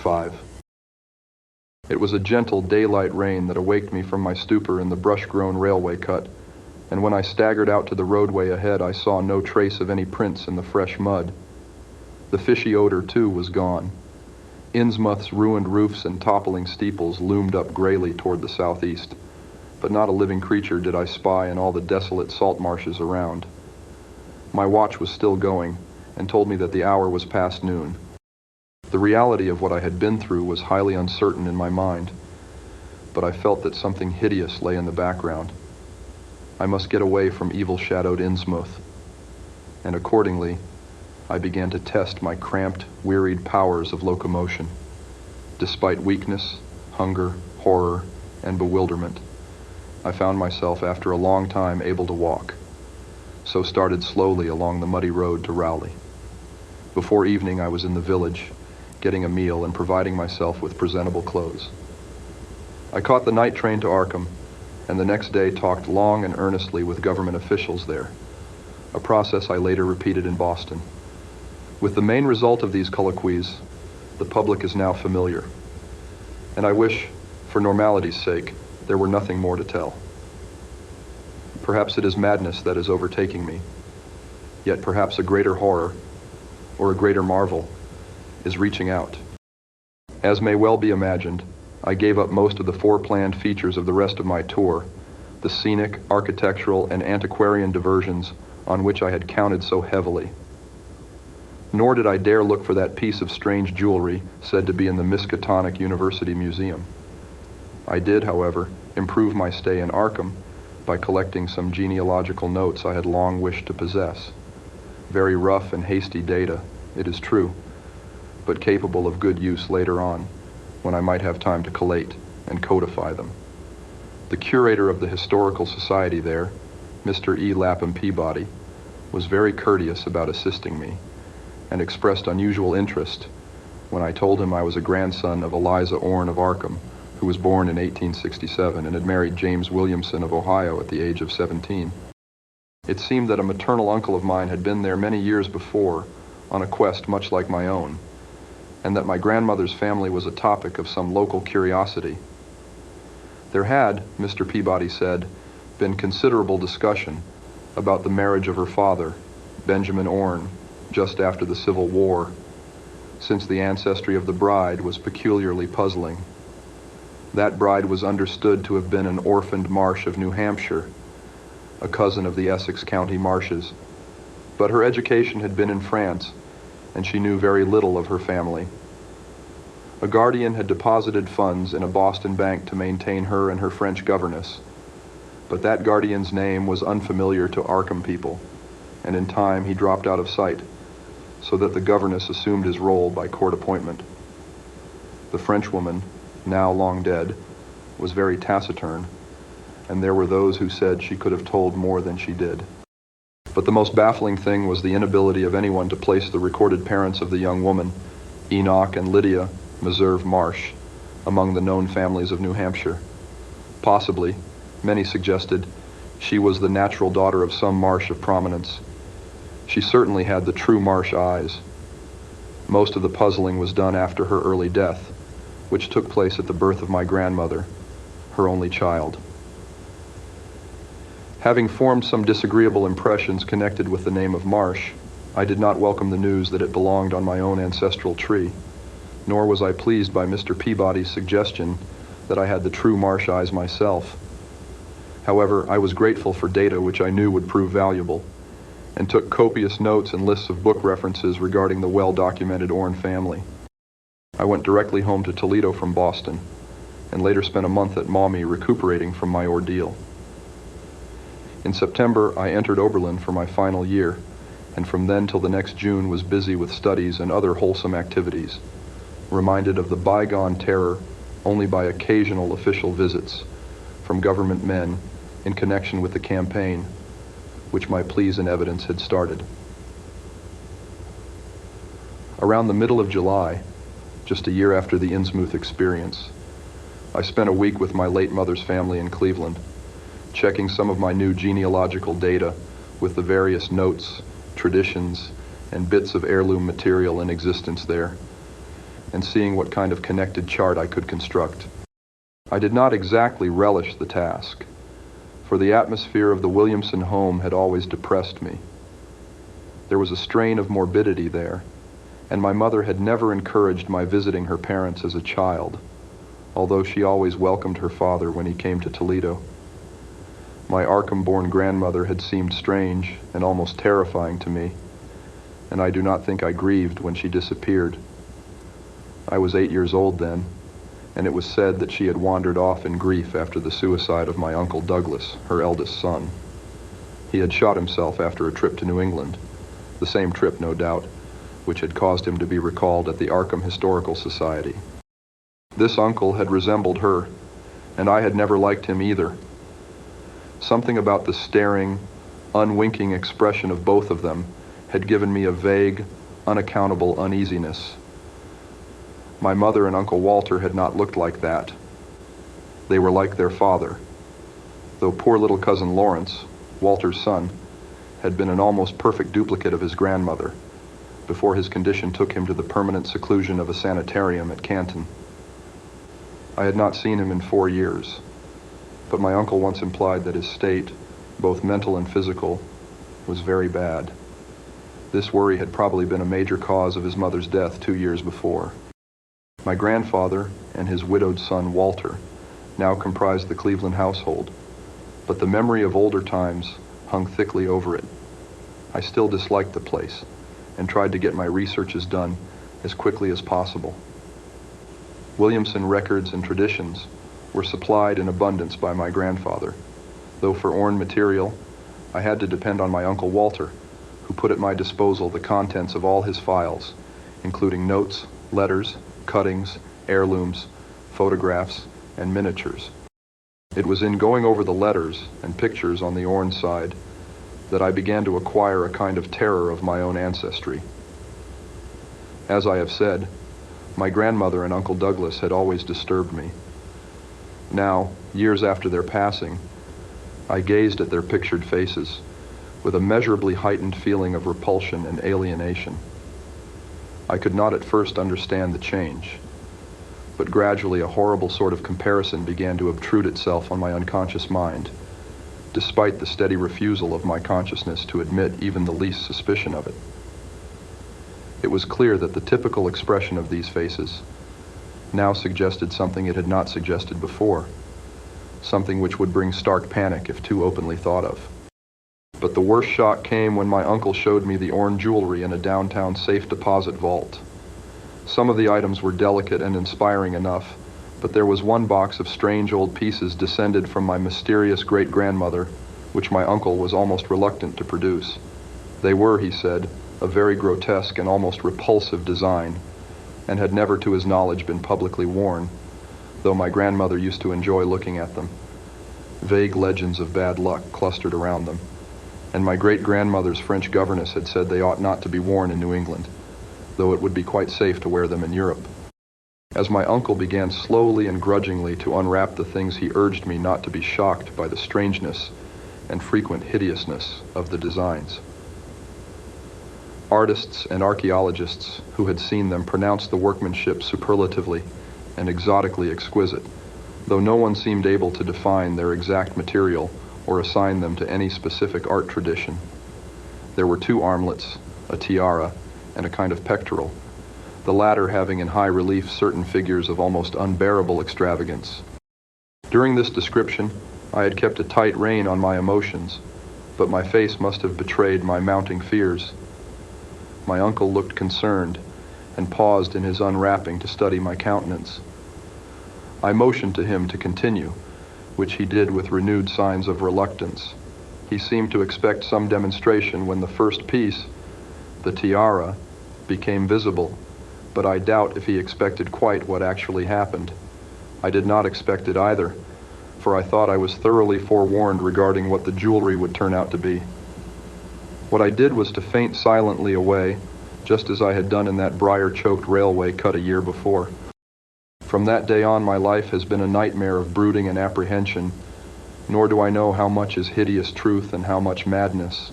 5. It was a gentle daylight rain that awaked me from my stupor in the brush-grown railway cut, and when I staggered out to the roadway ahead, I saw no trace of any prints in the fresh mud. The fishy odor, too, was gone. Innsmouth's ruined roofs and toppling steeples loomed up grayly toward the southeast, but not a living creature did I spy in all the desolate salt marshes around. My watch was still going, and told me that the hour was past noon. The reality of what I had been through was highly uncertain in my mind, but I felt that something hideous lay in the background. I must get away from evil-shadowed Innsmouth, and accordingly, I began to test my cramped, wearied powers of locomotion. Despite weakness, hunger, horror, and bewilderment, I found myself after a long time able to walk, so started slowly along the muddy road to Rowley. Before evening, I was in the village, getting a meal and providing myself with presentable clothes. I caught the night train to Arkham, and the next day talked long and earnestly with government officials there, a process I later repeated in Boston. With the main result of these colloquies, the public is now familiar, and I wish, for normality's sake, there were nothing more to tell. Perhaps it is madness that is overtaking me, yet perhaps a greater horror, or a greater marvel, is reaching out. As may well be imagined, I gave up most of the foreplanned features of the rest of my tour, the scenic, architectural, and antiquarian diversions on which I had counted so heavily. Nor did I dare look for that piece of strange jewelry said to be in the Miskatonic University Museum. I did, however, improve my stay in Arkham by collecting some genealogical notes I had long wished to possess. Very rough and hasty data, it is true, but capable of good use later on, when I might have time to collate and codify them. The curator of the Historical Society there, Mr. E. Lapham Peabody, was very courteous about assisting me, and expressed unusual interest when I told him I was a grandson of Eliza Orne of Arkham, who was born in 1867 and had married James Williamson of Ohio at the age of 17. It seemed that a maternal uncle of mine had been there many years before on a quest much like my own, and that my grandmother's family was a topic of some local curiosity. There had, Mr. Peabody said, been considerable discussion about the marriage of her father, Benjamin Orne, just after the Civil War, since the ancestry of the bride was peculiarly puzzling. That bride was understood to have been an orphaned Marsh of New Hampshire, a cousin of the Essex County Marshes, but her education had been in France, and she knew very little of her family. A guardian had deposited funds in a Boston bank to maintain her and her French governess, but that guardian's name was unfamiliar to Arkham people, and in time he dropped out of sight, so that the governess assumed his role by court appointment. The Frenchwoman, now long dead, was very taciturn, and there were those who said she could have told more than she did. But the most baffling thing was the inability of anyone to place the recorded parents of the young woman, Enoch and Lydia Meserve Marsh, among the known families of New Hampshire. Possibly, many suggested, she was the natural daughter of some Marsh of prominence. She certainly had the true Marsh eyes. Most of the puzzling was done after her early death, which took place at the birth of my grandmother, her only child. Having formed some disagreeable impressions connected with the name of Marsh, I did not welcome the news that it belonged on my own ancestral tree, nor was I pleased by Mr. Peabody's suggestion that I had the true Marsh eyes myself. However, I was grateful for data which I knew would prove valuable, and took copious notes and lists of book references regarding the well-documented Orne family. I went directly home to Toledo from Boston, and later spent a month at Maumee recuperating from my ordeal. In September, I entered Oberlin for my final year, and from then till the next June was busy with studies and other wholesome activities, reminded of the bygone terror only by occasional official visits from government men in connection with the campaign, which my pleas and evidence had started. Around the middle of July, just a year after the Innsmouth experience, I spent a week with my late mother's family in Cleveland, checking some of my new genealogical data with the various notes, traditions, and bits of heirloom material in existence there, and seeing what kind of connected chart I could construct. I did not exactly relish the task, for the atmosphere of the Williamson home had always depressed me. There was a strain of morbidity there, and my mother had never encouraged my visiting her parents as a child, although she always welcomed her father when he came to Toledo. My Arkham-born grandmother had seemed strange and almost terrifying to me, and I do not think I grieved when she disappeared. I was 8 years old then, and it was said that she had wandered off in grief after the suicide of my Uncle Douglas, her eldest son. He had shot himself after a trip to New England, the same trip, no doubt, which had caused him to be recalled at the Arkham Historical Society. This uncle had resembled her, and I had never liked him either. Something about the staring, unwinking expression of both of them had given me a vague, unaccountable uneasiness. My mother and Uncle Walter had not looked like that. They were like their father, though poor little cousin Lawrence, Walter's son, had been an almost perfect duplicate of his grandmother before his condition took him to the permanent seclusion of a sanitarium at Canton. I had not seen him in 4 years, but my uncle once implied that his state, both mental and physical, was very bad. This worry had probably been a major cause of his mother's death 2 years before. My grandfather and his widowed son, Walter, now comprised the Cleveland household, but the memory of older times hung thickly over it. I still disliked the place and tried to get my researches done as quickly as possible. Williamson records and traditions were supplied in abundance by my grandfather, though for Orne material, I had to depend on my Uncle Walter, who put at my disposal the contents of all his files, including notes, letters, cuttings, heirlooms, photographs, and miniatures. It was in going over the letters and pictures on the Orne side that I began to acquire a kind of terror of my own ancestry. As I have said, my grandmother and Uncle Douglas had always disturbed me. Now, years after their passing, I gazed at their pictured faces with a measurably heightened feeling of repulsion and alienation. I could not at first understand the change, but gradually a horrible sort of comparison began to obtrude itself on my unconscious mind, despite the steady refusal of my consciousness to admit even the least suspicion of it. It was clear that the typical expression of these faces now suggested something it had not suggested before, something which would bring stark panic if too openly thought of. But the worst shock came when my uncle showed me the Orne jewelry in a downtown safe deposit vault. Some of the items were delicate and inspiring enough, but there was one box of strange old pieces descended from my mysterious great-grandmother, which my uncle was almost reluctant to produce. They were, he said, a very grotesque and almost repulsive design, and had never to his knowledge been publicly worn, though my grandmother used to enjoy looking at them. Vague legends of bad luck clustered around them, and my great-grandmother's French governess had said they ought not to be worn in New England, though it would be quite safe to wear them in Europe. As my uncle began slowly and grudgingly to unwrap the things, he urged me not to be shocked by the strangeness and frequent hideousness of the designs. Artists and archaeologists who had seen them pronounced the workmanship superlatively and exotically exquisite, though no one seemed able to define their exact material or assign them to any specific art tradition. There were 2 armlets, a tiara, and a kind of pectoral, the latter having in high relief certain figures of almost unbearable extravagance. During this description, I had kept a tight rein on my emotions, but my face must have betrayed my mounting fears. My uncle looked concerned and paused in his unwrapping to study my countenance. I motioned to him to continue, which he did with renewed signs of reluctance. He seemed to expect some demonstration when the first piece, the tiara, became visible, but I doubt if he expected quite what actually happened. I did not expect it either, for I thought I was thoroughly forewarned regarding what the jewelry would turn out to be. What I did was to faint silently away, just as I had done in that briar-choked railway cut a year before. From that day on, my life has been a nightmare of brooding and apprehension, nor do I know how much is hideous truth and how much madness.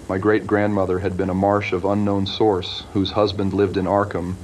My great-grandmother had been a marsh of unknown source, whose husband lived in Arkham,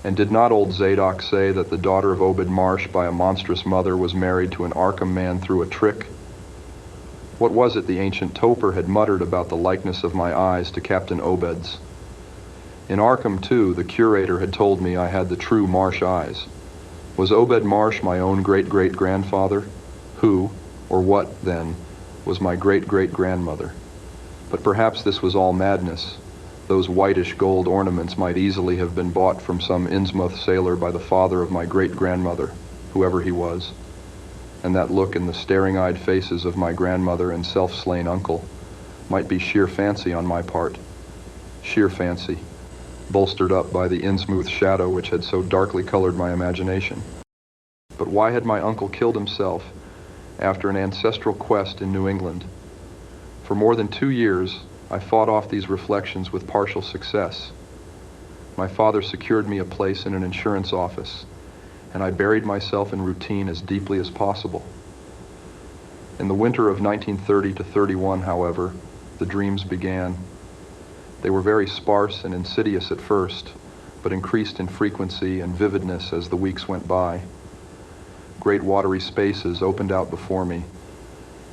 And did not old Zadok say that the daughter of Obed Marsh by a monstrous mother was married to an Arkham man through a trick? What was it the ancient toper had muttered about the likeness of my eyes to Captain Obed's? In Arkham, too, the curator had told me I had the true Marsh eyes. Was Obed Marsh my own great-great-grandfather? Who, or what, then, was my great-great-grandmother? But perhaps this was all madness. Those whitish gold ornaments might easily have been bought from some Innsmouth sailor by the father of my great-grandmother, whoever he was. And that look in the staring-eyed faces of my grandmother and self-slain uncle might be sheer fancy on my part. Sheer fancy, bolstered up by the Innsmouth shadow which had so darkly colored my imagination. But why had my uncle killed himself after an ancestral quest in New England? For more than 2 years, I fought off these reflections with partial success. My father secured me a place in an insurance office, and I buried myself in routine as deeply as possible. In the winter of 1930 to 31, however, the dreams began. They were very sparse and insidious at first, but increased in frequency and vividness as the weeks went by. Great watery spaces opened out before me,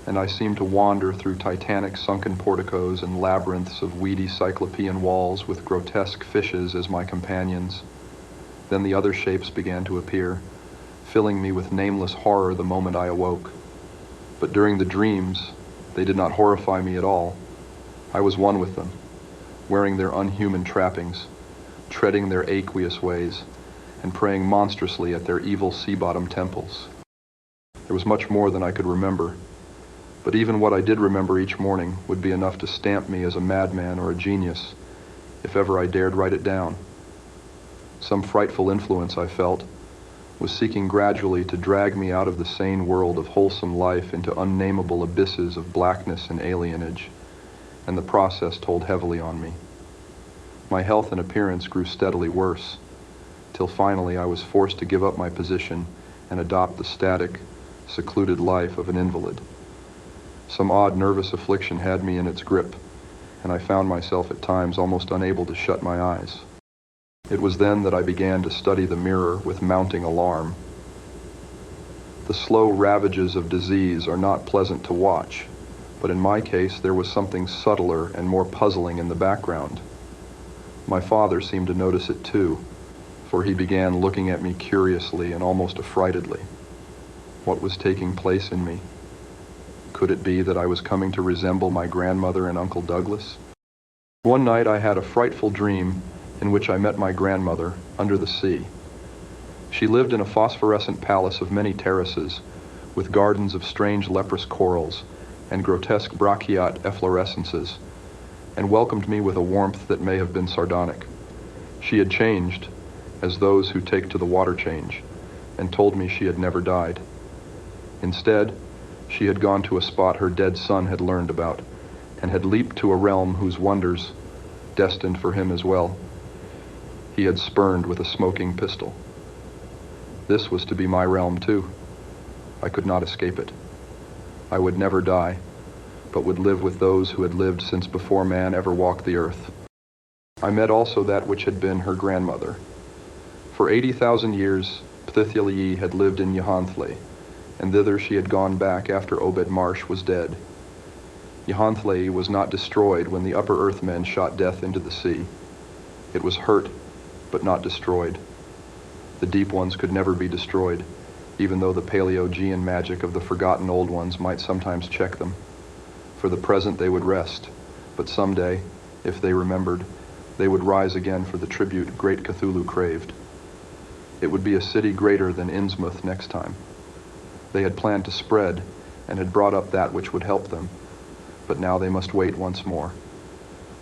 and I seemed to wander through titanic sunken porticos and labyrinths of weedy cyclopean walls with grotesque fishes as my companions. Then the other shapes began to appear, filling me with nameless horror the moment I awoke. But during the dreams, they did not horrify me at all. I was one with them, wearing their unhuman trappings, treading their aqueous ways, and praying monstrously at their evil sea-bottom temples. There was much more than I could remember, but even what I did remember each morning would be enough to stamp me as a madman or a genius, if ever I dared write it down. Some frightful influence, I felt, was seeking gradually to drag me out of the sane world of wholesome life into unnameable abysses of blackness and alienage, and the process told heavily on me. My health and appearance grew steadily worse, till finally I was forced to give up my position and adopt the static, secluded life of an invalid. Some odd nervous affliction had me in its grip, and I found myself at times almost unable to shut my eyes. It was then that I began to study the mirror with mounting alarm. The slow ravages of disease are not pleasant to watch, but in my case there was something subtler and more puzzling in the background. My father seemed to notice it too, for he began looking at me curiously and almost affrightedly. What was taking place in me? Could it be that I was coming to resemble my grandmother and Uncle Douglas? One night I had a frightful dream in which I met my grandmother under the sea. She lived in a phosphorescent palace of many terraces, with gardens of strange leprous corals and grotesque brachiate efflorescences, and welcomed me with a warmth that may have been sardonic. She had changed, as those who take to the water change, and told me she had never died. Instead, she had gone to a spot her dead son had learned about, and had leaped to a realm whose wonders, destined for him as well, he had spurned with a smoking pistol. This was to be my realm too. I could not escape it. I would never die, but would live with those who had lived since before man ever walked the earth. I met also that which had been her grandmother. For 80,000 years, Ptithylee had lived in Yahanthle, and thither she had gone back after Obed Marsh was dead. Yahanthle was not destroyed when the upper earthmen shot death into the sea. It was hurt, but not destroyed. The deep ones could never be destroyed, even though the Paleogean magic of the forgotten old ones might sometimes check them. For the present they would rest, but someday, if they remembered, they would rise again for the tribute great Cthulhu craved. It would be a city greater than Innsmouth next time. They had planned to spread, and had brought up that which would help them, but now they must wait once more.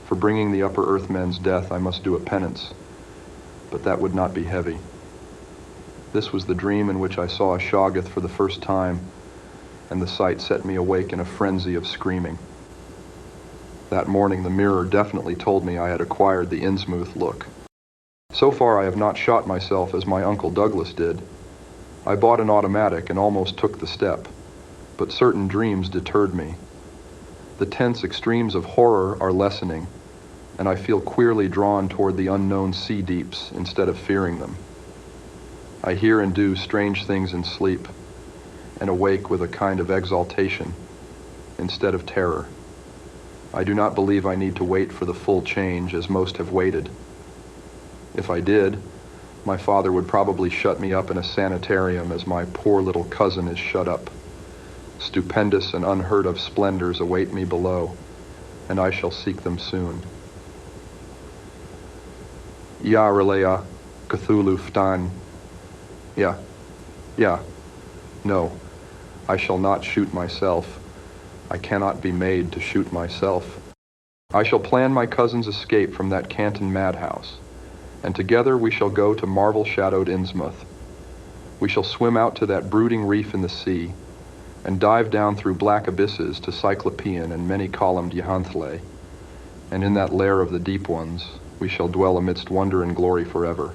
For bringing the upper earthmen's death I must do a penance, but that would not be heavy. This was the dream in which I saw a Shoggoth for the first time, and the sight set me awake in a frenzy of screaming. That morning the mirror definitely told me I had acquired the Innsmouth look. So far I have not shot myself as my Uncle Douglas did. I bought an automatic and almost took the step, but certain dreams deterred me. The tense extremes of horror are lessening, and I feel queerly drawn toward the unknown sea deeps instead of fearing them. I hear and do strange things in sleep, and awake with a kind of exaltation instead of terror. I do not believe I need to wait for the full change as most have waited. If I did, my father would probably shut me up in a sanitarium as my poor little cousin is shut up. Stupendous and unheard of splendors await me below, and I shall seek them soon. Ya Relea Cthulhu Ftan. Yeah. No, I shall not shoot myself. I cannot be made to shoot myself. I shall plan my cousin's escape from that Canton madhouse, and together we shall go to marvel-shadowed Innsmouth. We shall swim out to that brooding reef in the sea, and dive down through black abysses to Cyclopean and many-columned Yhanthle, and in that lair of the deep ones we shall dwell amidst wonder and glory forever.